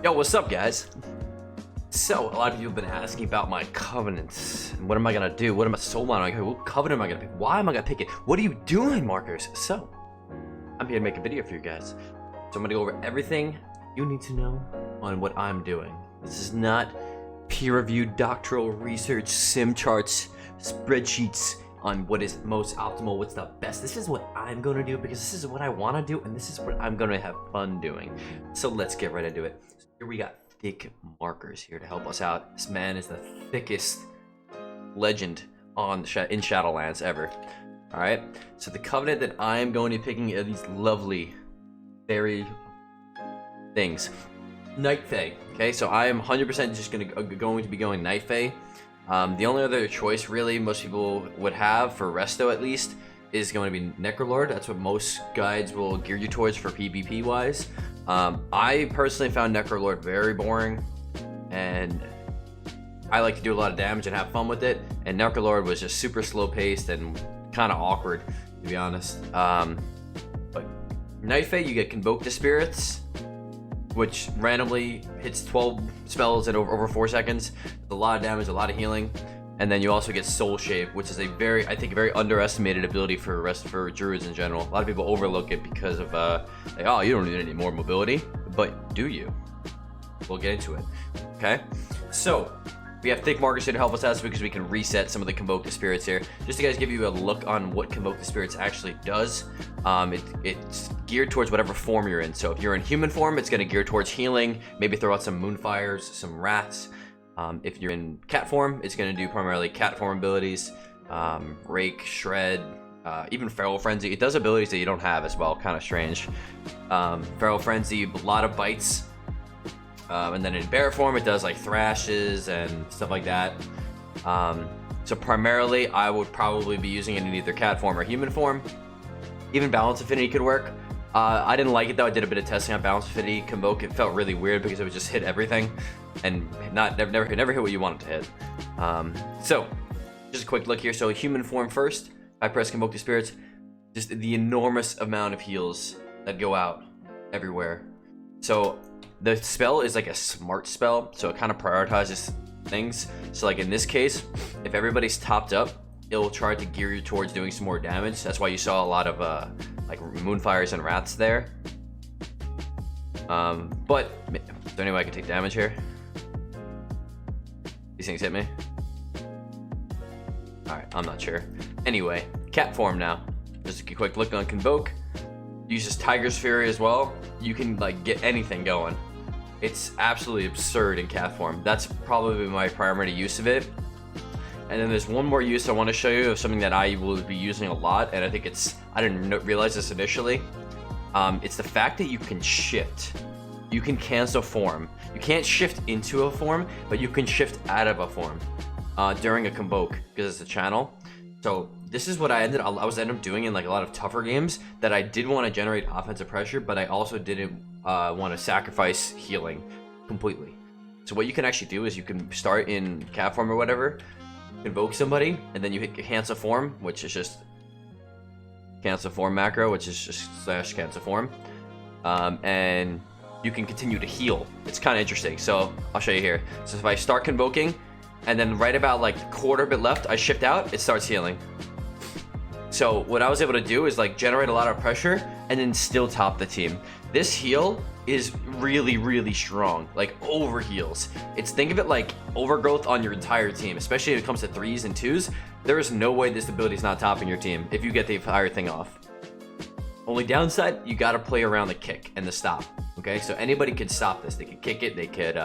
Yo, what's up, guys? So, a lot of you have been asking about my covenants. And what am I gonna do? What am I soulbinding? What covenant am I gonna pick? Why am I gonna pick it? What are you doing, Markers? So, I'm here to make a video for you guys. So I'm gonna go over everything you need to know on what I'm doing. This is not peer-reviewed doctoral research, sim charts, spreadsheets on what is most optimal, what's the best. This is what I'm gonna do because this is what I wanna do and this is what I'm gonna have fun doing. So let's get right into it. So here we got thick markers here to help us out. This man is the thickest legend in Shadowlands ever. Alright, so the covenant that I'm going to be picking are these lovely fairy things. Night Fae. Okay, so I am 100% just going to be going Night Fae. The only other choice really most people would have, for Resto at least, is going to be Necrolord. That's what most guides will gear you towards for PvP wise. I personally found Necrolord very boring, and I like to do a lot of damage and have fun with it, and Necrolord was just super slow paced and kind of awkward, to be honest. But Night Fae, you get Convoke the Spirits, which randomly hits 12 spells in over 4 seconds. It's a lot of damage, a lot of healing. And then you also get Soul Shape, which is a very underestimated ability for Druids in general. A lot of people overlook it because of like, oh, you don't need any more mobility, but do you? We'll get into it. Okay, so we have thick markers here to help us out because we can reset some of the Convoke the Spirits here. Just to guys give you a look on what Convoke the Spirits actually does. It's geared towards whatever form you're in. So if you're in human form, it's going to gear towards healing, maybe throw out some moonfires, some rats. If you're in cat form, it's going to do primarily cat form abilities, rake, shred, even feral frenzy. It does abilities that you don't have as well, kind of strange. Feral frenzy, a lot of bites. And then in bear form, it does like thrashes and stuff like that. So primarily, I would probably be using it in either cat form or human form. Even balance affinity could work. I didn't like it though. I did a bit of testing on balance affinity Convoke. It felt really weird because it would just hit everything and never hit what you want it to hit. So just a quick look here. So human form first. I press Convoke the Spirits. Just the enormous amount of heals that go out everywhere. So the spell is like a smart spell, so it kind of prioritizes things. So like in this case, if everybody's topped up, it will try to gear you towards doing some more damage. That's why you saw a lot of like moonfires and rats there. But is there any way I can take damage here? These things hit me? Alright, I'm not sure. Anyway, cat form now. Just a quick look on Convoke. Uses Tiger's Fury as well. You can like get anything going. It's absolutely absurd in cat form. That's probably my primary use of it. And then there's one more use I want to show you of something that I will be using a lot, and I think I didn't realize this initially. It's the fact that you can shift. You can cancel form. You can't shift into a form, but you can shift out of a form during a Convoke because it's a channel. So this is what I ended up doing in like a lot of tougher games, that I did want to generate offensive pressure, but I also didn't want to sacrifice healing completely. So what you can actually do is you can start in cat form or whatever, Convoke somebody, and then you hit cancel form, which is just cancel form macro, which is just / cancel form, and you can continue to heal. It's kind of interesting. So I'll show you here. So if I start convoking, and then right about like a quarter bit left, I shift out, it starts healing. So what I was able to do is like generate a lot of pressure and then still top the team. This heal is really, really strong, like over heals. Think of it like overgrowth on your entire team, especially when it comes to 3s and 2s. There is no way this ability is not topping your team if you get the entire thing off. Only downside, you got to play around the kick and the stop. Okay, so anybody could stop this. They could kick it, they could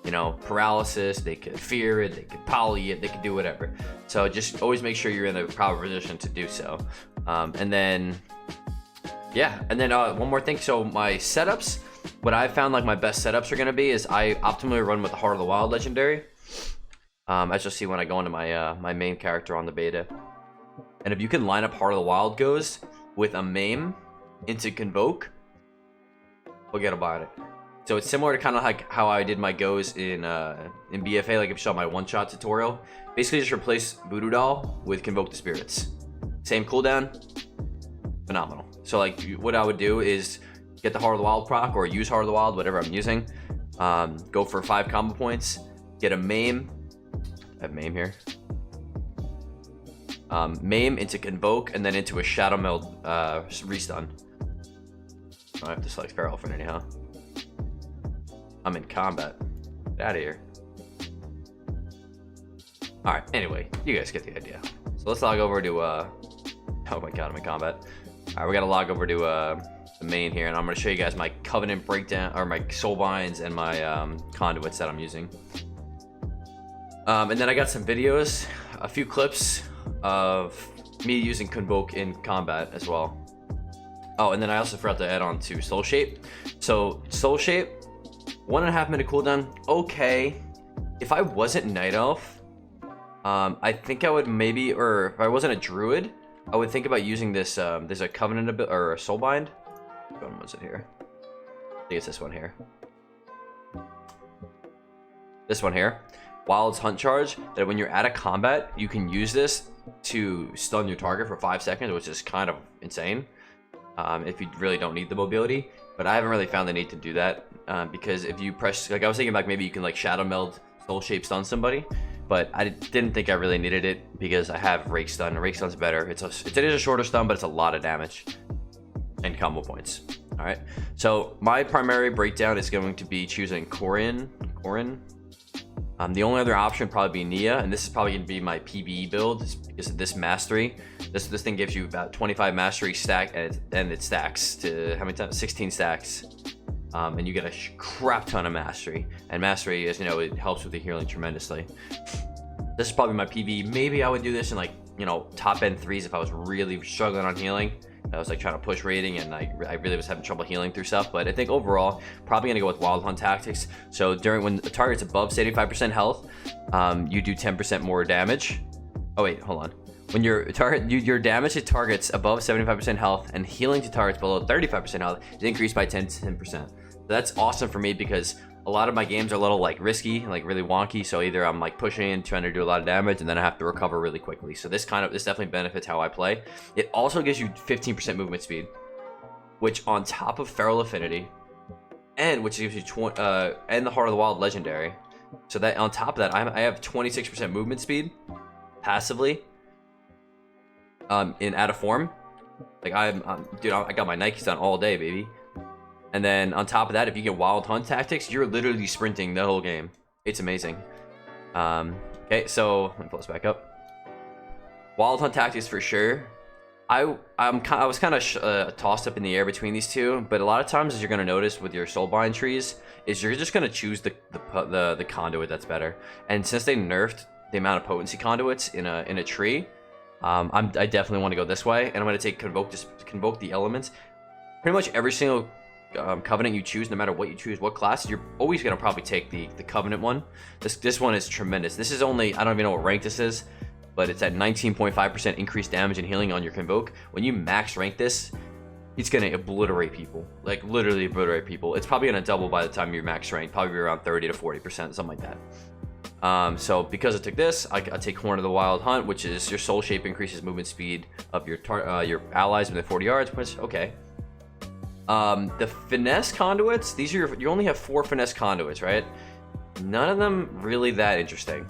you know, paralysis, they could fear it, they could poly it, they could do whatever. So just always make sure you're in the proper position to do so. And then one more thing. So my setups, what I found like my best setups are going to be is I optimally run with the Heart of the Wild legendary. As you'll see when I go into my my main character on the beta. And if you can line up Heart of the Wild goes with a maim into Convoke, forget about it. So it's similar to kind of like how I did my goes in BFA, like if you saw my one-shot tutorial. Basically just replace Voodoo Doll with Convoke the Spirits. Same cooldown, phenomenal. So like what I would do is get the Heart of the Wild proc or use Heart of the Wild, whatever I'm using. Go for 5 combo points. Get a maim. I have maim here. Maim into Convoke, and then into a Shadow Meld restun. I have to select Fair Elephant anyhow. I'm in combat. Get out of here. Alright, anyway, you guys get the idea. So let's log over to, oh my god, I'm in combat. Alright, we gotta log over to the main here, and I'm gonna show you guys my Covenant breakdown, or my Soulbinds and my conduits that I'm using. And then I got some videos, a few clips of me using Convoke in combat as well. Oh, and then I also forgot to add on to Soul Shape. So, Soul Shape, 1.5 minute cooldown, okay. If I wasn't Night Elf, I think I would maybe, or if I wasn't a Druid, I would think about using this, there's a Covenant, or a Soulbind. Which one was it here? I think it's this one here. This one here. Wild's Hunt Charge, that when you're out of combat, you can use this to stun your target for 5 seconds, which is kind of insane. If you really don't need the mobility, but I haven't really found the need to do that, because if you press, like I was thinking like maybe you can like Shadow Meld Soul Shape stun somebody, but I didn't think I really needed it because I have Rake Stun. Rake Stun's better. It is a shorter stun, but it's a lot of damage and combo points. All right, so my primary breakdown is going to be choosing Corin. The only other option would probably be Nia, and this is probably going to be my PvE build because of this mastery. This thing gives you about 25 mastery stack, and it stacks to how many times? 16 stacks, and you get a crap ton of mastery. And mastery, as you know, it helps with the healing tremendously. This is probably my PvE. Maybe I would do this in like, you know, top end 3s if I was really struggling on healing. I was like trying to push rating, and I really was having trouble healing through stuff. But I think overall, probably gonna go with Wild Hunt tactics. So when the target's above 75% health, you do 10% more damage. Oh wait, hold on. When your damage to targets above 75% health and healing to targets below 35% health is increased by 10%. So that's awesome for me because a lot of my games are a little like risky, like really wonky. So either I'm like pushing and trying to do a lot of damage, and then I have to recover really quickly. So this definitely benefits how I play. It also gives you 15% movement speed, which on top of Feral Affinity, and which gives you and the Heart of the Wild Legendary. So that on top of that, I have 26% movement speed passively. In out of form, like dude, I got my Nikes on all day, baby. And then on top of that, if you get Wild Hunt tactics, you're literally sprinting the whole game. It's amazing. Okay, so let me pull this back up. Wild Hunt tactics for sure. I was kind of tossed up in the air between these two, but a lot of times, as you're gonna notice with your Soulbind trees, is you're just gonna choose the conduit that's better. And since they nerfed the amount of potency conduits in a tree, I definitely want to go this way, and I'm gonna take convoke the elements. Pretty much every single covenant you choose, no matter what you choose, what class, you're always gonna probably take the covenant one. This one is tremendous. This is only, I don't even know what rank this is, but it's at 19.5% increased damage and healing on your convoke. When you max rank this, it's gonna obliterate people, like literally obliterate people. It's probably gonna double by the time you're max rank, probably around 30 to 40%, something like that. So because I took this, I take Horn of the Wild Hunt, which is your Soul Shape increases movement speed of your allies within 40 yards, which okay. The finesse conduits, these are you only have 4 finesse conduits, right? None of them really that interesting.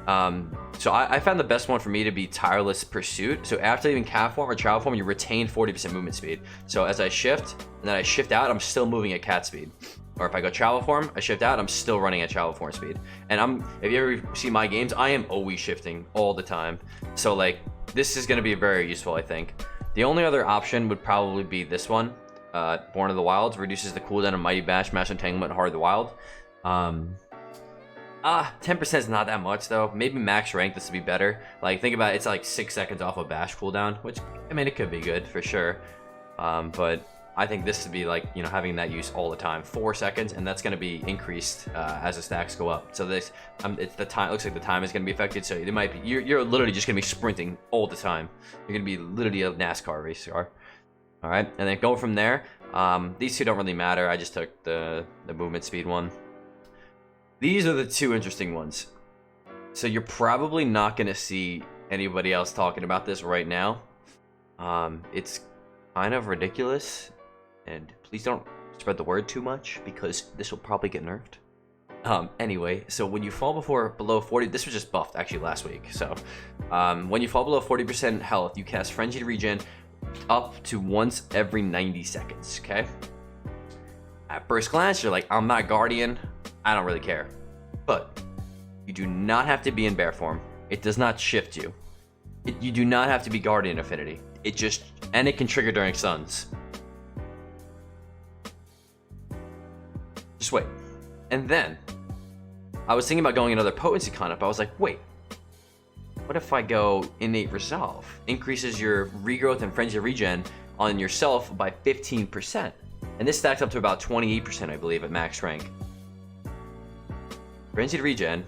So I found the best one for me to be Tireless Pursuit. So after leaving cat form or child form, you retain 40% movement speed. So as I shift and then I shift out, I'm still moving at cat speed. Or if I go travel form, I shift out, I'm still running at travel form speed. And if you ever see my games, I am always shifting all the time. So like this is going to be very useful, I think. The only other option would probably be this one. Born of the Wilds reduces the cooldown of Mighty Bash, Mass Entanglement, and Heart of the Wild. 10% is not that much though. Maybe max rank this would be better. Like think about it, it's like 6 seconds off of Bash cooldown, which I mean it could be good for sure. But I think this would be like, you know, having that use all the time, 4 seconds, and that's going to be increased as the stacks go up. So this, it's the time. It looks like the time is going to be affected. So it might be you're literally just going to be sprinting all the time. You're going to be literally a NASCAR race car. All right, and then go from there. These two don't really matter. I just took the movement speed one. These are the two interesting ones. So you're probably not going to see anybody else talking about this right now. It's kind of ridiculous, and please don't spread the word too much because this will probably get nerfed. Anyway, so when you fall below 40, this was just buffed actually last week. So, when you fall below 40% health, you cast Frenzied Regen up to once every 90 seconds, okay? At first glance, you're like, I'm not Guardian, I don't really care. But you do not have to be in bear form. It does not shift you. You do not have to be Guardian Affinity. It can trigger during stuns. Just wait. And then, I was thinking about going another potency conduit, but I was like, wait. What if I go Innate Resolve? Increases your regrowth and frenzied regen on yourself by 15%. And this stacks up to about 28%, I believe, at max rank. Frenzied regen,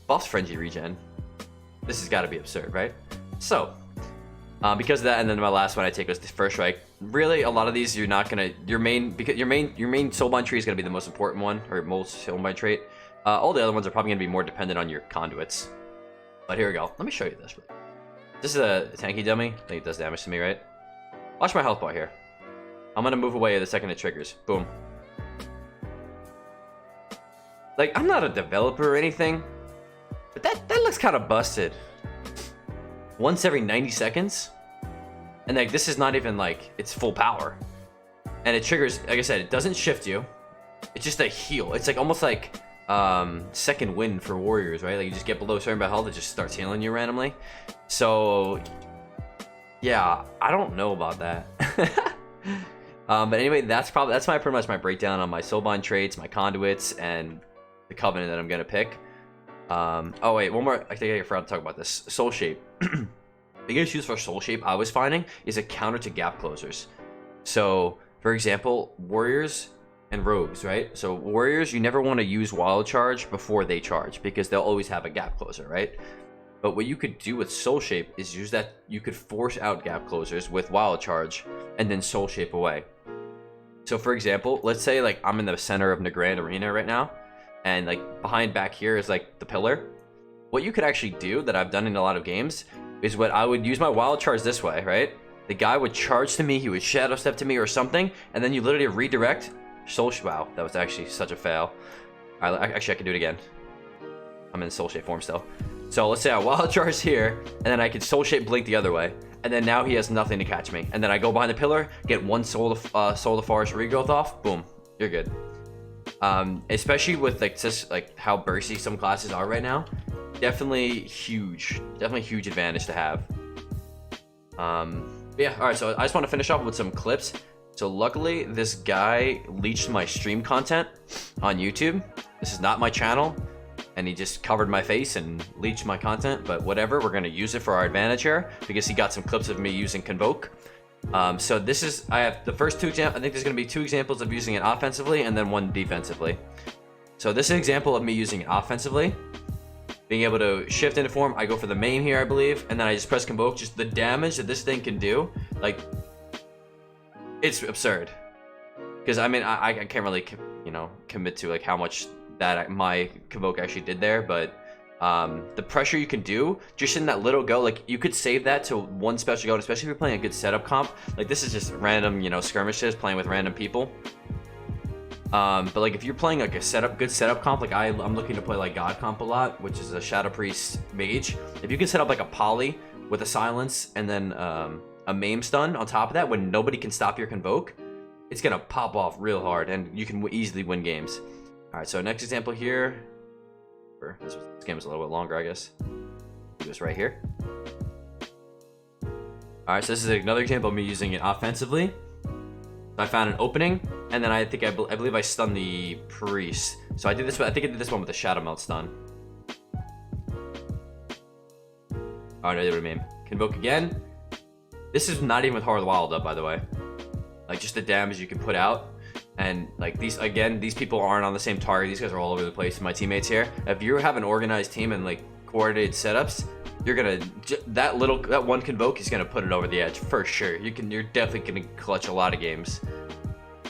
buffs frenzied regen. This has got to be absurd, right? So, because of that, and then my last one I take was the First Strike. Really, a lot of these you're not gonna your main Soulbind tree is gonna be the most important one, or most Soulbind trait. All the other ones are probably gonna be more dependent on your conduits. But here we go. Let me show you this. This is a tanky dummy. I think it does damage to me, right? Watch my health bar here. I'm gonna move away the second it triggers. Boom. Like, I'm not a developer or anything, but that looks kind of busted. Once every 90 seconds, and like this is not even like it's full power, and it triggers. Like I said, it doesn't shift you. It's just a heal. It's like almost like second wind for warriors, right? Like you just get below a certain amount of health, it just starts healing you randomly. So yeah, I don't know about that. But anyway, that's pretty much my breakdown on my Soulbind traits, my conduits, and the covenant that I'm gonna pick. Oh wait, one more. I think I forgot to talk about this. Soul Shape. Biggest use for Soul Shape I was finding is a counter to gap closers. So, for example, warriors and rogues, right? So warriors, you never want to use wild charge before they charge because they'll always have a gap closer, right? But what you could do with Soul Shape is use that. You could force out gap closers with wild charge and then Soul Shape away. So, for example, let's say like I'm in the center of Nagrand Arena right now, and like behind back here is like the pillar. What you could actually do that I've done in a lot of games is what I would use my wild charge this way, right? The guy would charge to me, he would shadow step to me or something, and then you literally redirect Soul Shape. Wow, that was actually such a fail. Actually, I can do it again. I'm in Soul Shape form still. So let's say I wild charge here, and then I can Soul Shape blink the other way, and then now he has nothing to catch me. And then I go behind the pillar, get one Soul of Forest regrowth off, boom, you're good. Especially with like just like how bursty some classes are right now, definitely huge advantage to have. Yeah, all right, so I just want to finish off with some clips. So luckily this guy leached my stream content on YouTube. This is not my channel, and he just covered my face and leached my content, but whatever, we're gonna use it for our advantage here because he got some clips of me using Convoke. So this is, I have the first two examples. I think there's going to be two examples of using it offensively and then one defensively. So this is an example of me using it offensively. Being able to shift into form, I go for the main here, I believe, and then I just press Convoke. Just the damage that this thing can do, like, it's absurd. Because, I mean, I can't really, commit to, like, how much that my Convoke actually did there, but the pressure you can do just in that little go, like you could save that to one special go, and especially if you're playing a good setup comp. Like this is just random, skirmishes playing with random people. But like if you're playing like a good setup comp, like I'm looking to play like God comp a lot, which is a Shadow Priest mage. If you can set up like a poly with a silence and then a maim stun on top of that, when nobody can stop your Convoke, it's gonna pop off real hard, and you can easily win games. All right, so next example here. This game is a little bit longer, I guess. Do this right here. Alright, so this is another example of me using it offensively. I found an opening, and then I believe I stunned the priest. So I did this. I think I did this one with a Shadow Melt stun. Alright, I did what I mean. Convoke again. This is not even with Hard Wild up, by the way. Like just the damage you can put out. And like these people aren't on the same target. These guys are all over the place. My teammates here. If you have an organized team and like coordinated setups, you're gonna that one Convoke is gonna put it over the edge for sure. You're definitely gonna clutch a lot of games.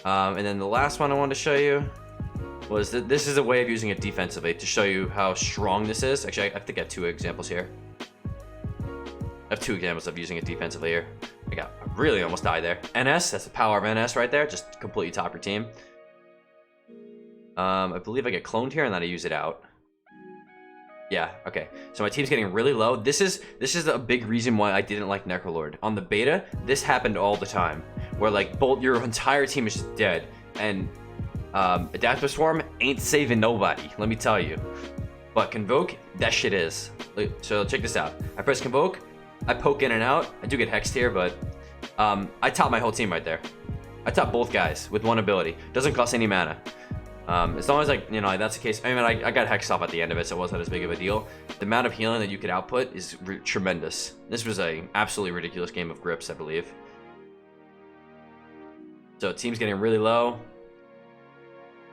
And then the last one I wanted to show you was that this is a way of using it defensively to show you how strong this is. Actually, I think I have two examples here. I have two examples of using it defensively here. I got really almost died there. NS, that's the power of NS right there. Just completely top your team. I believe I get cloned here and then I use it out. Yeah, okay. So my team's getting really low. This is a big reason why I didn't like Necrolord. On the beta, this happened all the time. Where like your entire team is just dead. And Adaptive Swarm ain't saving nobody, let me tell you. But Convoke, that shit is. So check this out. I press Convoke, I poke in and out. I do get hexed here, but I top my whole team right there. I top both guys with one ability. Doesn't cost any mana. As long as, like, you know, that's the case. I mean, I got hexed off at the end of it, so it wasn't as big of a deal. The amount of healing that you could output is tremendous. This was a absolutely ridiculous game of grips, I believe. So team's getting really low.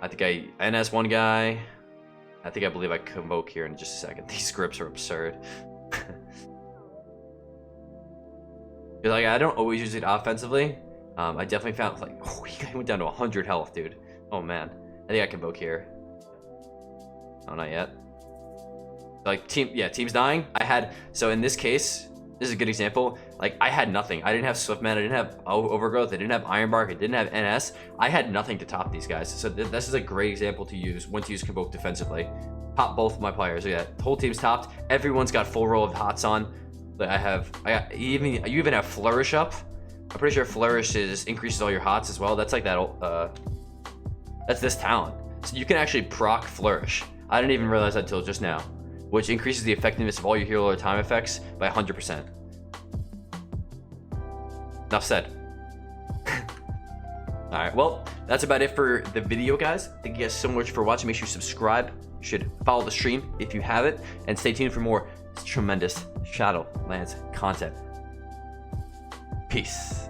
I think I NS one guy. I believe I Convoke here in just a second. These grips are absurd. Like, I don't always use it offensively. I definitely found, like, oh, he went down to 100 health, dude. Oh man. I think I Convoke here. Oh, not yet. Like, team's dying. So in this case, this is a good example. Like, I had nothing. I didn't have Swiftman, I didn't have Overgrowth, I didn't have Ironbark, I didn't have NS. I had nothing to top these guys. So this is a great example to use when to use Convoke defensively. Top both of my players. So yeah, the whole team's topped. Everyone's got full roll of hots on. You even have Flourish up. I'm pretty sure Flourish increases all your hots as well. That's like that. That's this talent. So you can actually proc Flourish. I didn't even realize that until just now, which increases the effectiveness of all your hero or time effects by 100%. Enough said. Alright, well, that's about it for the video, guys. Thank you guys so much for watching. Make sure you subscribe. You should follow the stream if you have it. And stay tuned for more tremendous Shadowlands content. Peace.